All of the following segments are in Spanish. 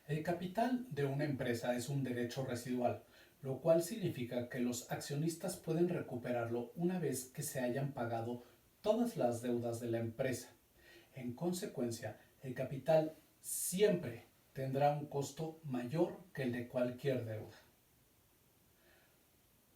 El capital de una empresa es un derecho residual, lo cual significa que los accionistas pueden recuperarlo una vez que se hayan pagado todas las deudas de la empresa. En consecuencia, el capital siempre tendrá un costo mayor que el de cualquier deuda.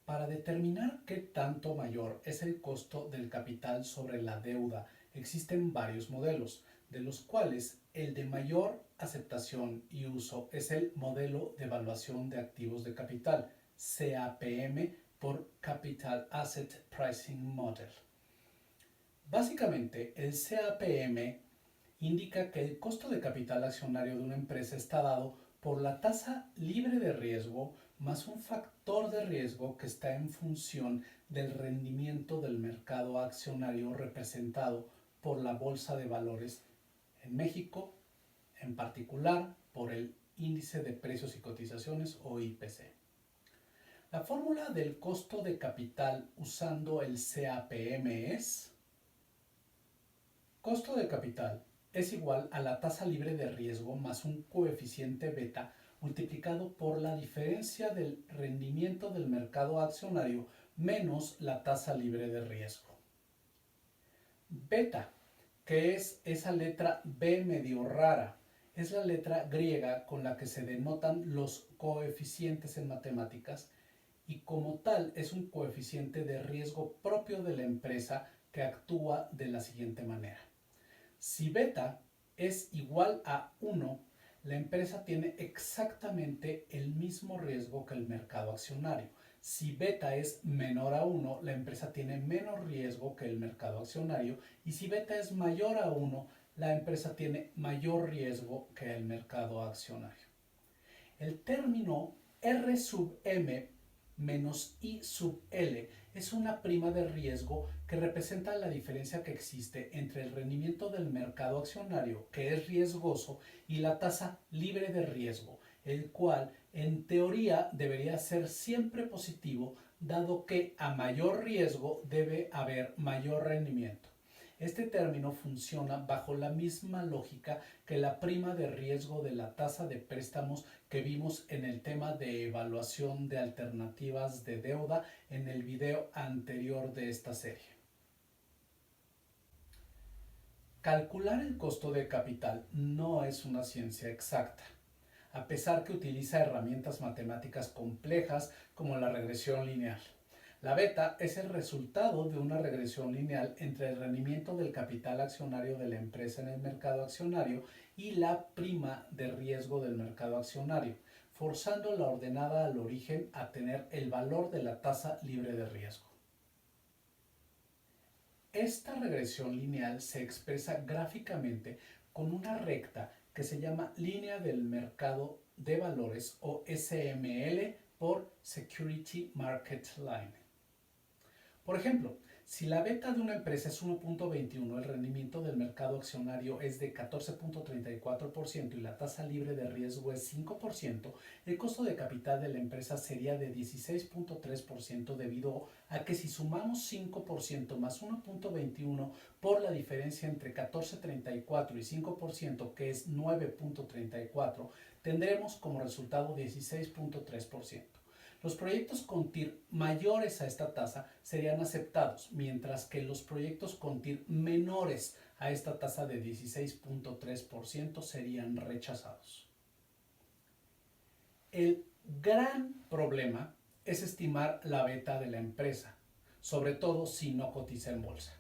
Para determinar qué tanto mayor es el costo del capital sobre la deuda, existen varios modelos, de los cuales el de mayor aceptación y uso es el modelo de evaluación de activos de capital, CAPM por Capital Asset Pricing Model. Básicamente, el CAPM indica que el costo de capital accionario de una empresa está dado por la tasa libre de riesgo más un factor de riesgo que está en función del rendimiento del mercado accionario representado por la Bolsa de Valores en México, en particular por el Índice de Precios y Cotizaciones o IPC. La fórmula del costo de capital usando el CAPM es: costo de capital es igual a la tasa libre de riesgo más un coeficiente beta multiplicado por la diferencia del rendimiento del mercado accionario menos la tasa libre de riesgo. Beta, que es esa letra B medio rara, es la letra griega con la que se denotan los coeficientes en matemáticas y como tal es un coeficiente de riesgo propio de la empresa que actúa de la siguiente manera. Si beta es igual a 1, la empresa tiene exactamente el mismo riesgo que el mercado accionario. Si beta es menor a 1, la empresa tiene menos riesgo que el mercado accionario. Y si beta es mayor a 1, la empresa tiene mayor riesgo que el mercado accionario. El término R sub M menos I sub L es una prima de riesgo que representa la diferencia que existe entre el rendimiento del mercado accionario, que es riesgoso, y la tasa libre de riesgo, el cual en teoría debería ser siempre positivo, dado que a mayor riesgo debe haber mayor rendimiento. Este término funciona bajo la misma lógica que la prima de riesgo de la tasa de préstamos que vimos en el tema de evaluación de alternativas de deuda en el video anterior de esta serie. Calcular el costo de capital no es una ciencia exacta, a pesar que utiliza herramientas matemáticas complejas como la regresión lineal. La beta es el resultado de una regresión lineal entre el rendimiento del capital accionario de la empresa en el mercado accionario y la prima de riesgo del mercado accionario, forzando la ordenada al origen a tener el valor de la tasa libre de riesgo. Esta regresión lineal se expresa gráficamente con una recta que se llama línea del mercado de valores o SML por Security Market Line. Por ejemplo, si la beta de una empresa es 1.21, el rendimiento del mercado accionario es de 14.34% y la tasa libre de riesgo es 5%, el costo de capital de la empresa sería de 16.3% debido a que si sumamos 5% más 1.21 por la diferencia entre 14.34 y 5%, que es 9.34, tendremos como resultado 16.3%. Los proyectos con TIR mayores a esta tasa serían aceptados, mientras que los proyectos con TIR menores a esta tasa de 16.3% serían rechazados. El gran problema es estimar la beta de la empresa, sobre todo si no cotiza en bolsa.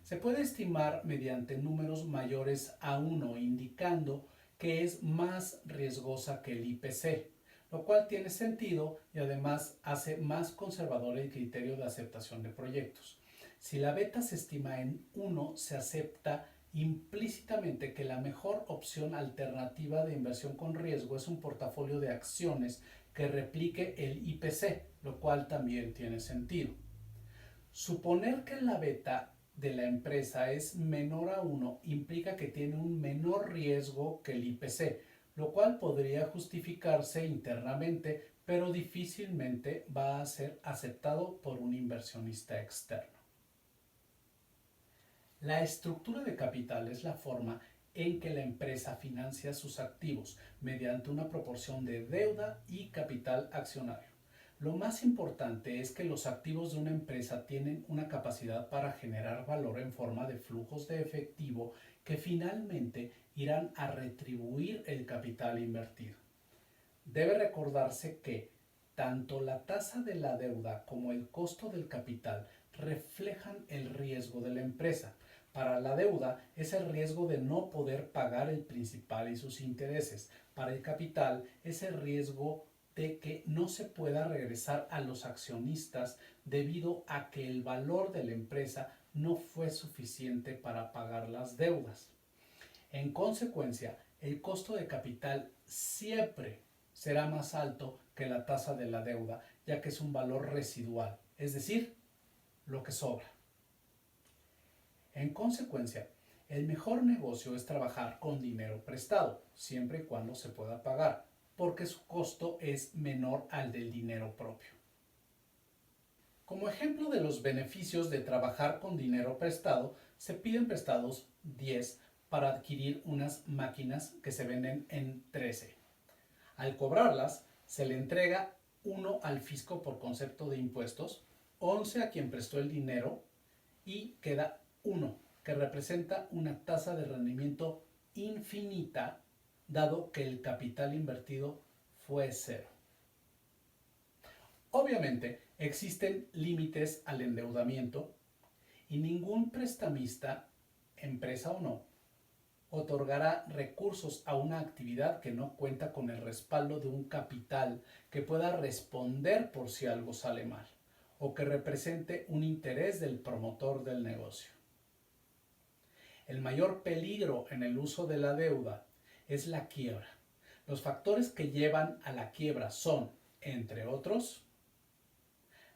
Se puede estimar mediante números mayores a 1, indicando que es más riesgosa que el IPC, lo cual tiene sentido y además hace más conservador el criterio de aceptación de proyectos. Si la beta se estima en 1, se acepta implícitamente que la mejor opción alternativa de inversión con riesgo es un portafolio de acciones que replique el IPC, lo cual también tiene sentido. Suponer que la beta de la empresa es menor a 1 implica que tiene un menor riesgo que el IPC, lo cual podría justificarse internamente, pero difícilmente va a ser aceptado por un inversionista externo. La estructura de capital es la forma en que la empresa financia sus activos mediante una proporción de deuda y capital accionario. Lo más importante es que los activos de una empresa tienen una capacidad para generar valor en forma de flujos de efectivo que finalmente irán a retribuir el capital invertido. Debe recordarse que tanto la tasa de la deuda como el costo del capital reflejan el riesgo de la empresa. Para la deuda es el riesgo de no poder pagar el principal y sus intereses. Para el capital es el riesgo de que no se pueda regresar a los accionistas debido a que el valor de la empresa no fue suficiente para pagar las deudas. En consecuencia, el costo de capital siempre será más alto que la tasa de la deuda, ya que es un valor residual, es decir, lo que sobra. En consecuencia, el mejor negocio es trabajar con dinero prestado, siempre y cuando se pueda pagar, porque su costo es menor al del dinero propio. Como ejemplo de los beneficios de trabajar con dinero prestado, se piden prestados 10 para adquirir unas máquinas que se venden en 13. Al cobrarlas, se le entrega 1 al fisco por concepto de impuestos, 11 a quien prestó el dinero y queda 1, que representa una tasa de rendimiento infinita, dado que el capital invertido fue cero. Obviamente, existen límites al endeudamiento y ningún prestamista, empresa o no, otorgará recursos a una actividad que no cuenta con el respaldo de un capital que pueda responder por si algo sale mal o que represente un interés del promotor del negocio. El mayor peligro en el uso de la deuda es la quiebra. Los factores que llevan a la quiebra son, entre otros,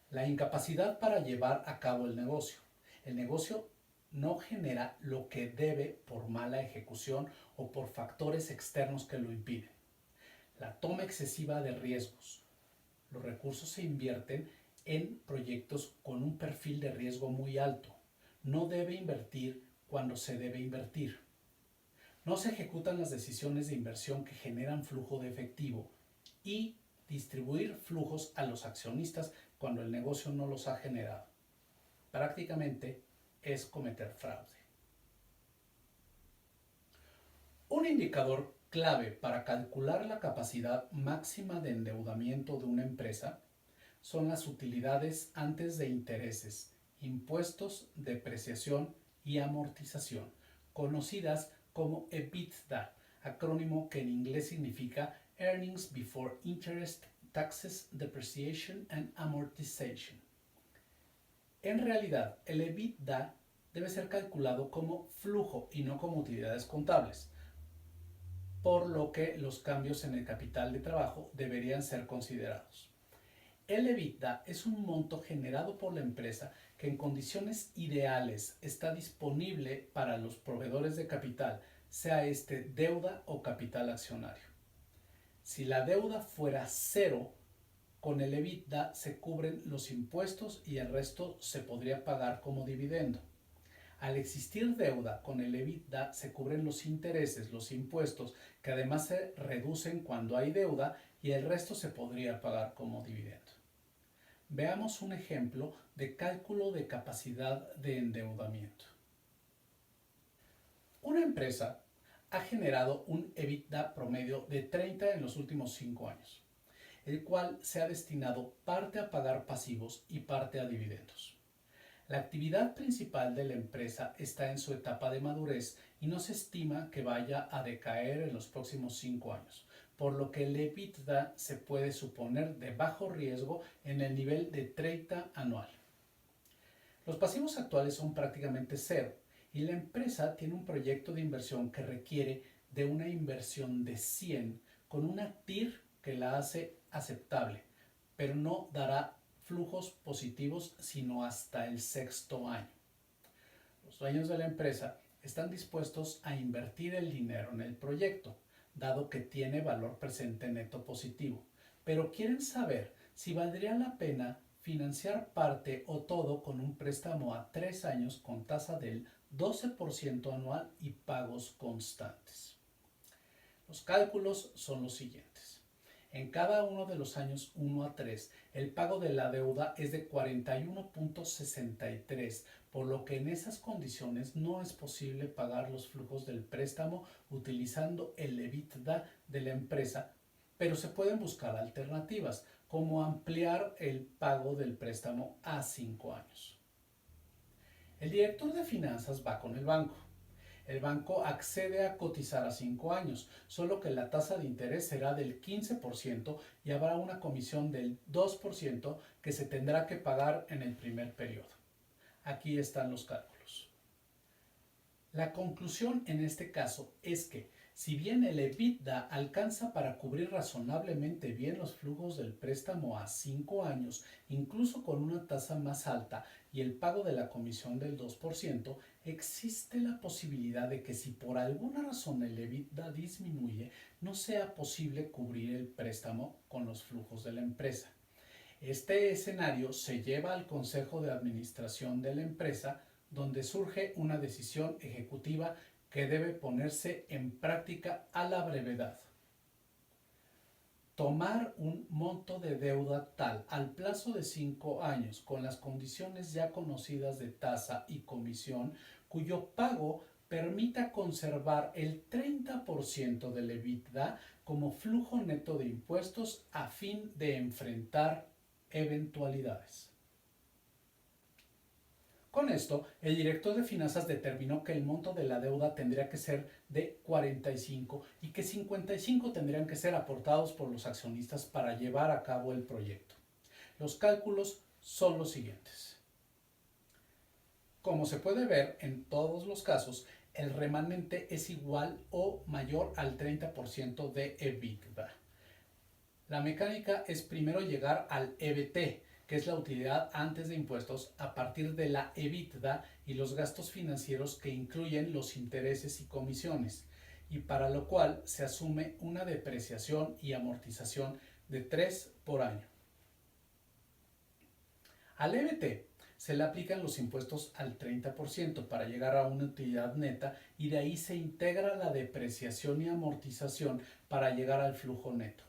la incapacidad para llevar a cabo el negocio. El negocio no genera lo que debe por mala ejecución o por factores externos que lo impiden. La toma excesiva de riesgos. Los recursos se invierten en proyectos con un perfil de riesgo muy alto. No debe invertir cuando se debe invertir. No se ejecutan las decisiones de inversión que generan flujo de efectivo y distribuir flujos a los accionistas cuando el negocio no los ha generado. Prácticamente es cometer fraude. Un indicador clave para calcular la capacidad máxima de endeudamiento de una empresa son las utilidades antes de intereses, impuestos, depreciación y amortización, conocidas como EBITDA, acrónimo que en inglés significa Earnings Before Interest, Taxes, Depreciation and Amortization. En realidad, el EBITDA debe ser calculado como flujo y no como utilidades contables, por lo que los cambios en el capital de trabajo deberían ser considerados. El EBITDA es un monto generado por la empresa que en condiciones ideales está disponible para los proveedores de capital, sea este deuda o capital accionario. Si la deuda fuera cero, con el EBITDA se cubren los impuestos y el resto se podría pagar como dividendo. Al existir deuda, con el EBITDA se cubren los intereses, los impuestos, que además se reducen cuando hay deuda y el resto se podría pagar como dividendo. Veamos un ejemplo de cálculo de capacidad de endeudamiento. Una empresa ha generado un EBITDA promedio de 30 en los últimos 5 años, el cual se ha destinado parte a pagar pasivos y parte a dividendos. La actividad principal de la empresa está en su etapa de madurez y no se estima que vaya a decaer en los próximos 5 años, por lo que el EBITDA se puede suponer de bajo riesgo en el nivel de 30 anual. Los pasivos actuales son prácticamente cero y la empresa tiene un proyecto de inversión que requiere de una inversión de 100 con una TIR que la hace aceptable, pero no dará flujos positivos sino hasta el 6º año. Los dueños de la empresa están dispuestos a invertir el dinero en el proyecto, dado que tiene valor presente neto positivo, pero quieren saber si valdría la pena financiar parte o todo con un préstamo a 3 años con tasa del 12% anual y pagos constantes. Los cálculos son los siguientes. En cada uno de los años 1 a 3, el pago de la deuda es de 41.63, por lo que en esas condiciones no es posible pagar los flujos del préstamo utilizando el EBITDA de la empresa, pero se pueden buscar alternativas, como ampliar el pago del préstamo a 5 años. El director de finanzas va con el banco. El banco accede a cotizar a 5 años, solo que la tasa de interés será del 15% y habrá una comisión del 2% que se tendrá que pagar en el primer periodo. Aquí están los cálculos. La conclusión en este caso es que, si bien el EBITDA alcanza para cubrir razonablemente bien los flujos del préstamo a 5 años, incluso con una tasa más alta y el pago de la comisión del 2%, existe la posibilidad de que si por alguna razón el EBITDA disminuye, no sea posible cubrir el préstamo con los flujos de la empresa. Este escenario se lleva al Consejo de Administración de la empresa, donde surge una decisión ejecutiva que debe ponerse en práctica a la brevedad. Tomar un monto de deuda tal al plazo de 5 años con las condiciones ya conocidas de tasa y comisión, cuyo pago permita conservar el 30% del EBITDA como flujo neto de impuestos a fin de enfrentar eventualidades. Con esto, el director de finanzas determinó que el monto de la deuda tendría que ser de 45 y que 55 tendrían que ser aportados por los accionistas para llevar a cabo el proyecto. Los cálculos son los siguientes. Como se puede ver en todos los casos, el remanente es igual o mayor al 30% de EBITDA. La mecánica es primero llegar al EBT, que es la utilidad antes de impuestos, a partir de la EBITDA y los gastos financieros que incluyen los intereses y comisiones, y para lo cual se asume una depreciación y amortización de 3 por año. Al EBT se le aplican los impuestos al 30% para llegar a una utilidad neta y de ahí se integra la depreciación y amortización para llegar al flujo neto.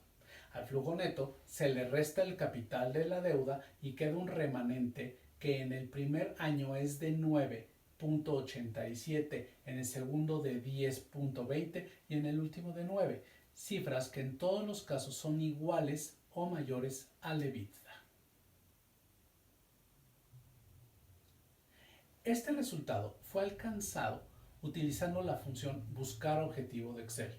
Al flujo neto se le resta el capital de la deuda y queda un remanente que en el primer año es de 9.87, en el segundo de 10.20 y en el último de 9, cifras que en todos los casos son iguales o mayores al EBITDA. Este resultado fue alcanzado utilizando la función buscar objetivo de Excel.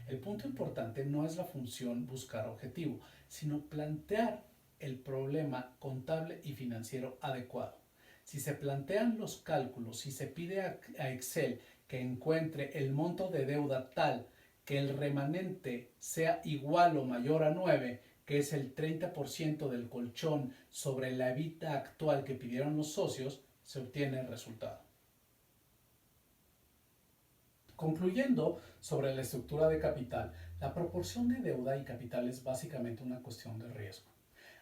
El punto importante no es la función buscar objetivo, sino plantear el problema contable y financiero adecuado. Si se plantean los cálculos y se pide a Excel que encuentre el monto de deuda tal que el remanente sea igual o mayor a 9, que es el 30% del colchón sobre la EBITDA actual que pidieron los socios, se obtiene el resultado. Concluyendo sobre la estructura de capital, la proporción de deuda y capital es básicamente una cuestión de riesgo.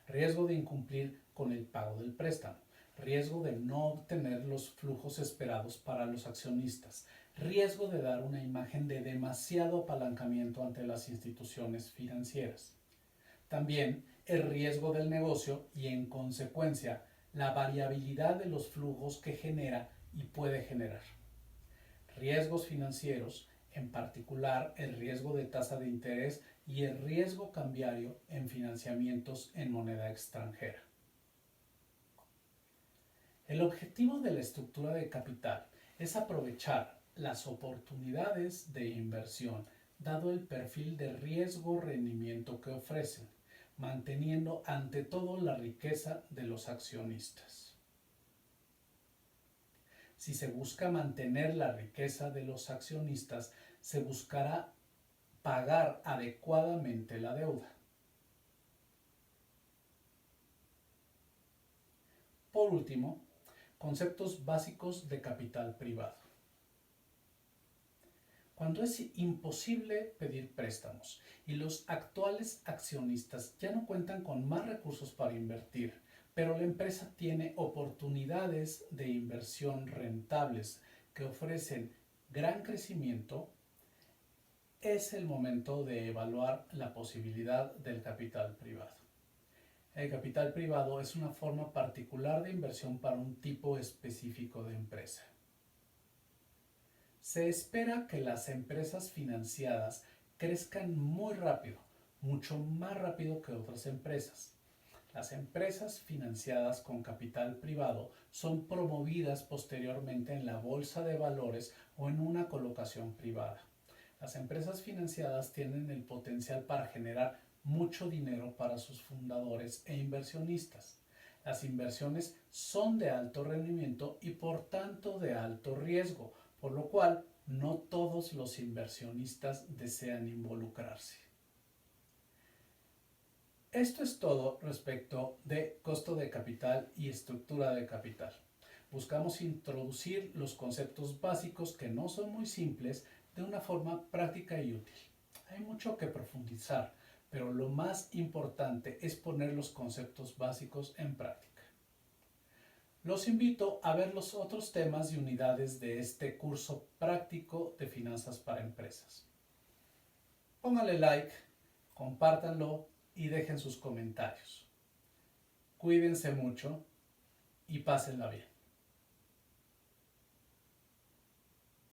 Riesgo de incumplir con el pago del préstamo, riesgo de no obtener los flujos esperados para los accionistas, riesgo de dar una imagen de demasiado apalancamiento ante las instituciones financieras. También el riesgo del negocio y, en consecuencia, la variabilidad de los flujos que genera y puede generar. Riesgos financieros, en particular el riesgo de tasa de interés y el riesgo cambiario en financiamientos en moneda extranjera. El objetivo de la estructura de capital es aprovechar las oportunidades de inversión dado el perfil de riesgo-rendimiento que ofrecen, manteniendo ante todo la riqueza de los accionistas. Si se busca mantener la riqueza de los accionistas, se buscará pagar adecuadamente la deuda. Por último, conceptos básicos de capital privado. Cuando es imposible pedir préstamos y los actuales accionistas ya no cuentan con más recursos para invertir, pero la empresa tiene oportunidades de inversión rentables que ofrecen gran crecimiento, es el momento de evaluar la posibilidad del capital privado. El capital privado es una forma particular de inversión para un tipo específico de empresa. Se espera que las empresas financiadas crezcan muy rápido, mucho más rápido que otras empresas. Las empresas financiadas con capital privado son promovidas posteriormente en la bolsa de valores o en una colocación privada. Las empresas financiadas tienen el potencial para generar mucho dinero para sus fundadores e inversionistas. Las inversiones son de alto rendimiento y por tanto de alto riesgo, por lo cual no todos los inversionistas desean involucrarse. Esto es todo respecto de costo de capital y estructura de capital. Buscamos introducir los conceptos básicos que no son muy simples de una forma práctica y útil. Hay mucho que profundizar, pero lo más importante es poner los conceptos básicos en práctica. Los invito a ver los otros temas y unidades de este curso práctico de finanzas para empresas. Pónganle like, compártanlo y dejen sus comentarios. Cuídense mucho y pásenla bien.